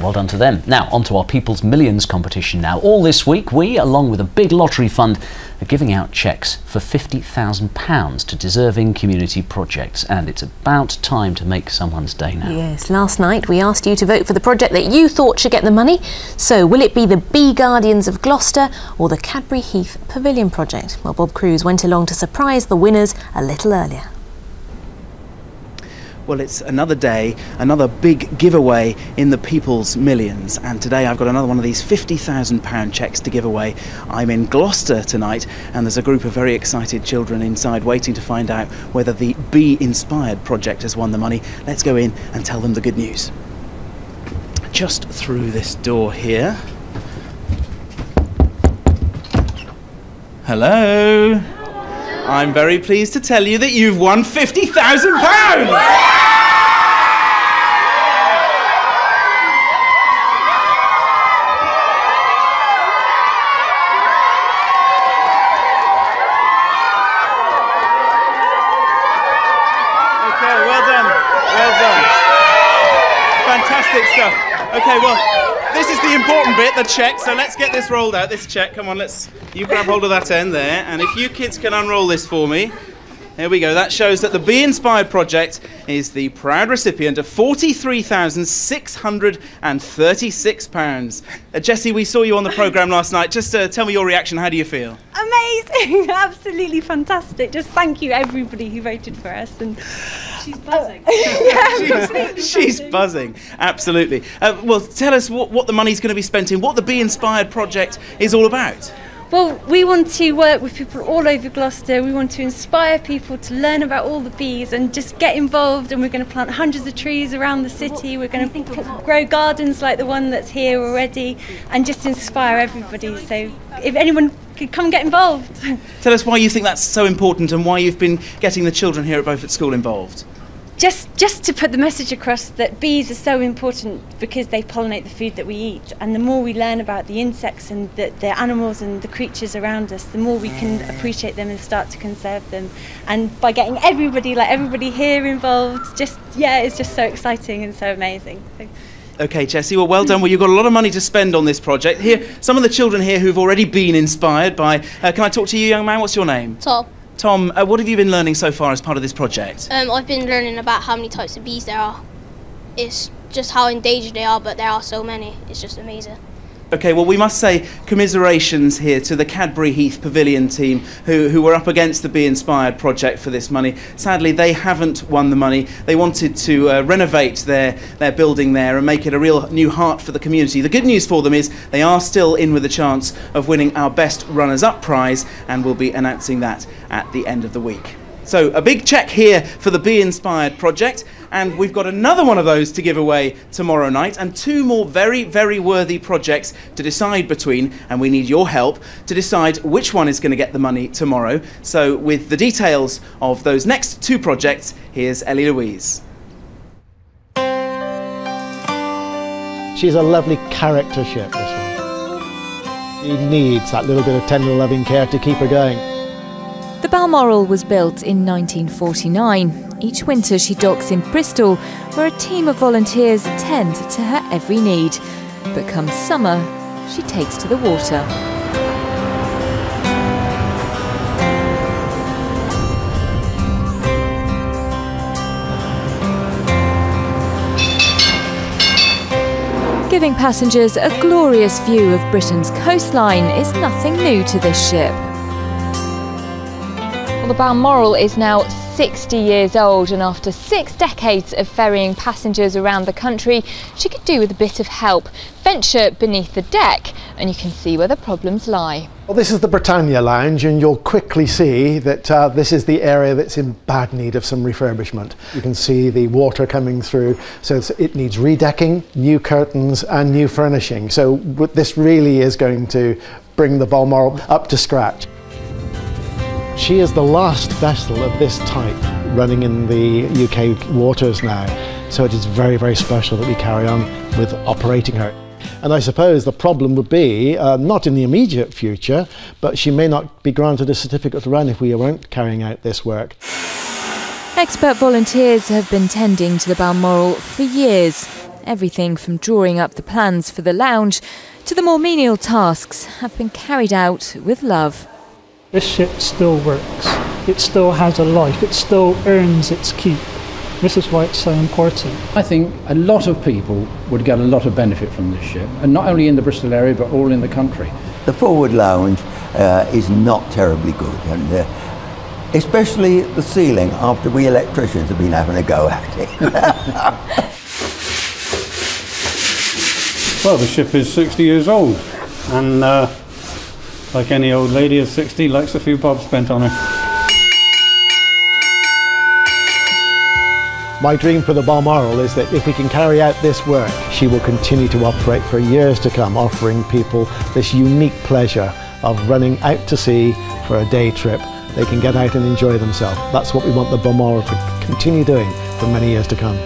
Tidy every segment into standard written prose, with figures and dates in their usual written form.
Well done to them. Now, on to our People's Millions competition now. All this week, we, along with a big lottery fund, are giving out cheques for £50,000 to deserving community projects. And it's about time to make someone's day now. Yes, last night we asked you to vote for the project that you thought should get the money. So, will it be the Bee Guardians of Gloucester or the Cadbury Heath Pavilion project? Well, Bob Cruz went along to surprise the winners a little earlier. Well, it's another day, another big giveaway in the People's Millions, and today I've got another one of these £50,000 cheques to give away. I'm in Gloucester tonight, and there's a group of very excited children inside waiting to find out whether the Bee-inspired project has won the money. Let's go in and tell them the good news. Just through this door here. Hello. I'm very pleased to tell you that you've won £50,000! Fantastic stuff. Okay, well, this is the important bit, the cheque, so let's get this rolled out, this cheque. Come on, you grab hold of that end there, and if you kids can unroll this for me. There we go, that shows that the Bee-inspired project is the proud recipient of £43,636. Jessie, we saw you on the programme last night. Just tell me your reaction, how do you feel? Amazing, absolutely fantastic. Just thank you everybody who voted for us. And she's buzzing. She's buzzing, absolutely. Well, tell us what the money's going to be spent in, what the Bee-inspired project is all about. Well, we want to work with people all over Gloucester. We want to inspire people to learn about all the bees and just get involved, and we're going to plant hundreds of trees around the city. We're going to grow gardens like the one that's here already and just inspire everybody. So if anyone could come get involved. Tell us why you think that's so important and why you've been getting the children here at Beaufort School involved. Just to put the message across that bees are so important because they pollinate the food that we eat, and the more we learn about the insects and the animals and the creatures around us, the more we can appreciate them and start to conserve them. And by getting everybody here involved, it's just so exciting and so amazing. Okay, Jessie, well done. Well, you've got a lot of money to spend on this project. Here, some of the children here who've already been inspired by... can I talk to you, young man? What's your name? Tom. Tom, what have you been learning so far as part of this project? I've been learning about how many types of bees there are. It's just how endangered they are, but there are so many. It's just amazing. Okay, well, we must say commiserations here to the Cadbury Heath Pavilion team who were up against the Bee-inspired project for this money. Sadly, they haven't won the money. They wanted to renovate their building there and make it a real new heart for the community. The good news for them is they are still in with a chance of winning our Best Runners-Up prize, and we'll be announcing that at the end of the week. So a big check here for the Bee-inspired project, and we've got another one of those to give away tomorrow night, and two more very, very worthy projects to decide between, and we need your help to decide which one is going to get the money tomorrow. So with the details of those next two projects, here's Ellie Louise. She's a lovely character ship, this one. She needs that little bit of tender loving care to keep her going. The Balmoral was built in 1949. Each winter she docks in Bristol, where a team of volunteers tend to her every need. But come summer, she takes to the water. Giving passengers a glorious view of Britain's coastline is nothing new to this ship. Well, the Balmoral is now 60 years old, and after 6 decades of ferrying passengers around the country, she could do with a bit of help. Venture beneath the deck and you can see where the problems lie. Well, this is the Britannia Lounge, and you'll quickly see that this is the area that's in bad need of some refurbishment. You can see the water coming through, so it needs redecking, new curtains and new furnishing. So this really is going to bring the Balmoral up to scratch. She is the last vessel of this type running in the UK waters now, so it is very, very special that we carry on with operating her. And I suppose the problem would be, not in the immediate future, but she may not be granted a certificate to run if we weren't carrying out this work. Expert volunteers have been tending to the Balmoral for years. Everything from drawing up the plans for the lounge to the more menial tasks have been carried out with love. This ship still works. It still has a life. It still earns its keep. This is why it's so important. I think a lot of people would get a lot of benefit from this ship, and not only in the Bristol area but all in the country. The forward lounge is not terribly good, and especially the ceiling after we electricians have been having a go at it. Well, the ship is 60 years old, and like any old lady of 60, likes a few bob spent on her. My dream for the Balmoral is that if we can carry out this work, she will continue to operate for years to come, offering people this unique pleasure of running out to sea for a day trip. They can get out and enjoy themselves. That's what we want the Balmoral to continue doing for many years to come.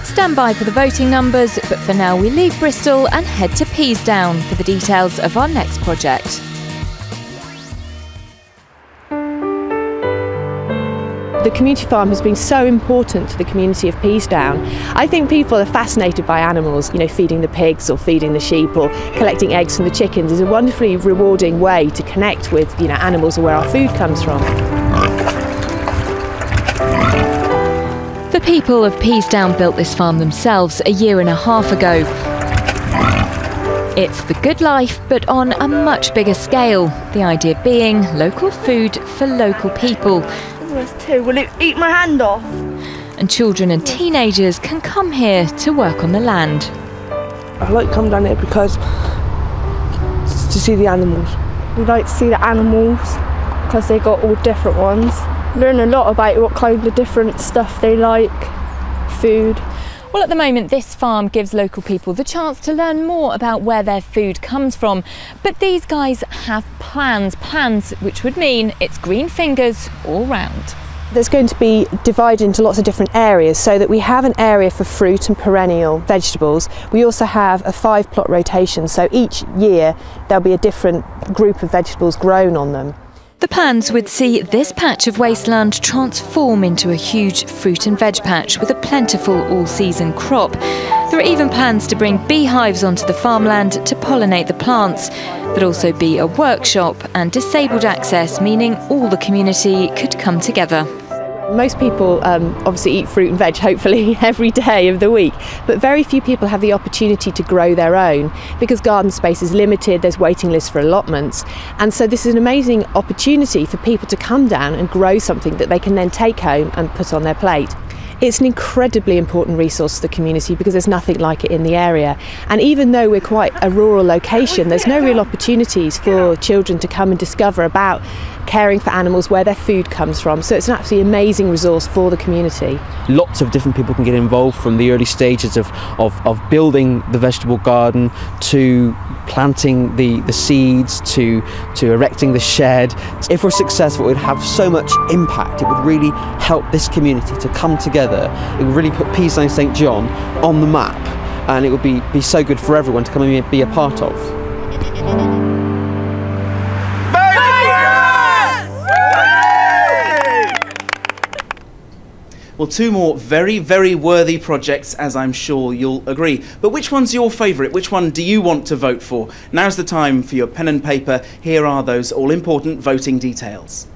Stand by for the voting numbers, but for now we leave Bristol and head to Peasdown for the details of our next project. The community farm has been so important to the community of Peasdown. I think people are fascinated by animals, feeding the pigs or feeding the sheep or collecting eggs from the chickens is a wonderfully rewarding way to connect with, animals and where our food comes from. The people of Peasdown built this farm themselves a year and a half ago. It's the good life, but on a much bigger scale. The idea being local food for local people. Will it eat my hand off? And children and teenagers can come here to work on the land. I like to come down here because to see the animals. We like to see the animals because they got all different ones. Learn a lot about what kind of different stuff they like, food. Well, at the moment, this farm gives local people the chance to learn more about where their food comes from. But these guys have plans which would mean it's green fingers all round. There's going to be divided into lots of different areas so that we have an area for fruit and perennial vegetables. We also have a 5-plot rotation, so each year there'll be a different group of vegetables grown on them. The plans would see this patch of wasteland transform into a huge fruit and veg patch with a plentiful all-season crop. There are even plans to bring beehives onto the farmland to pollinate the plants. There'd also be a workshop and disabled access, meaning all the community could come together. Most people obviously eat fruit and veg, hopefully, every day of the week, but very few people have the opportunity to grow their own because garden space is limited, there's waiting lists for allotments, and so this is an amazing opportunity for people to come down and grow something that they can then take home and put on their plate. It's an incredibly important resource to the community because there's nothing like it in the area. And even though we're quite a rural location, there's no real opportunities for children to come and discover about caring for animals, where their food comes from. So it's an absolutely amazing resource for the community. Lots of different people can get involved, from the early stages of building the vegetable garden to planting the seeds to erecting the shed. If we're successful, it would have so much impact. It would really help this community to come together. It would really put Peasdown St John on the map, and it would be so good for everyone to come and be a part of. Well, two more very, very worthy projects, as I'm sure you'll agree. But which one's your favourite? Which one do you want to vote for? Now's the time for your pen and paper. Here are those all-important voting details.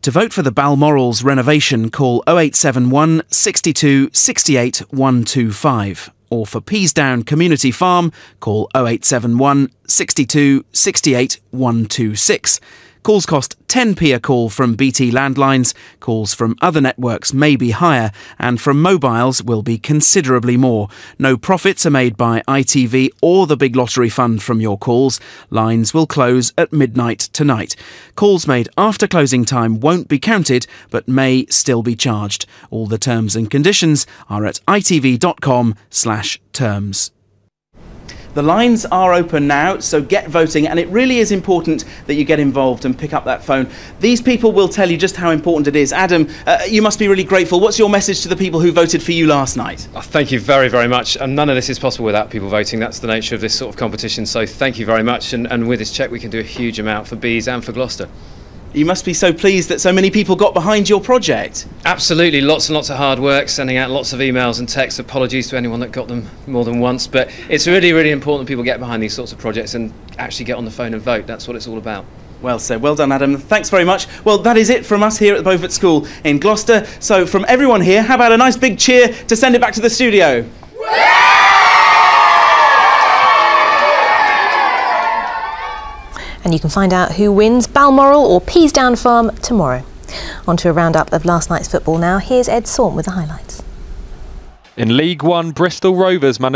To vote for the Balmoral's renovation, call 0871 62 68 125. Or for Peasdown Community Farm, call 0871 62 68 126. Calls cost 10p a call from BT landlines. Calls from other networks may be higher, and from mobiles will be considerably more. No profits are made by ITV or the Big Lottery Fund from your calls. Lines will close at midnight tonight. Calls made after closing time won't be counted, but may still be charged. All the terms and conditions are at itv.com/terms. The lines are open now, so get voting, and it really is important that you get involved and pick up that phone. These people will tell you just how important it is. Adam, you must be really grateful. What's your message to the people who voted for you last night? Oh, thank you very, very much. And none of this is possible without people voting. That's the nature of this sort of competition, so thank you very much. And with this cheque, we can do a huge amount for bees and for Gloucester. You must be so pleased that so many people got behind your project. Absolutely, lots and lots of hard work, sending out lots of emails and texts. Apologies to anyone that got them more than once, but it's really, really important that people get behind these sorts of projects and actually get on the phone and vote. That's what it's all about. Well said. Well done, Adam. Thanks very much. Well, that is it from us here at the Beaufort School in Gloucester. So from everyone here, how about a nice big cheer to send it back to the studio? And you can find out who wins Balmoral or Peasdown Farm tomorrow. On to a roundup of last night's football now. Here's Ed Saunton with the highlights. In League One, Bristol Rovers managed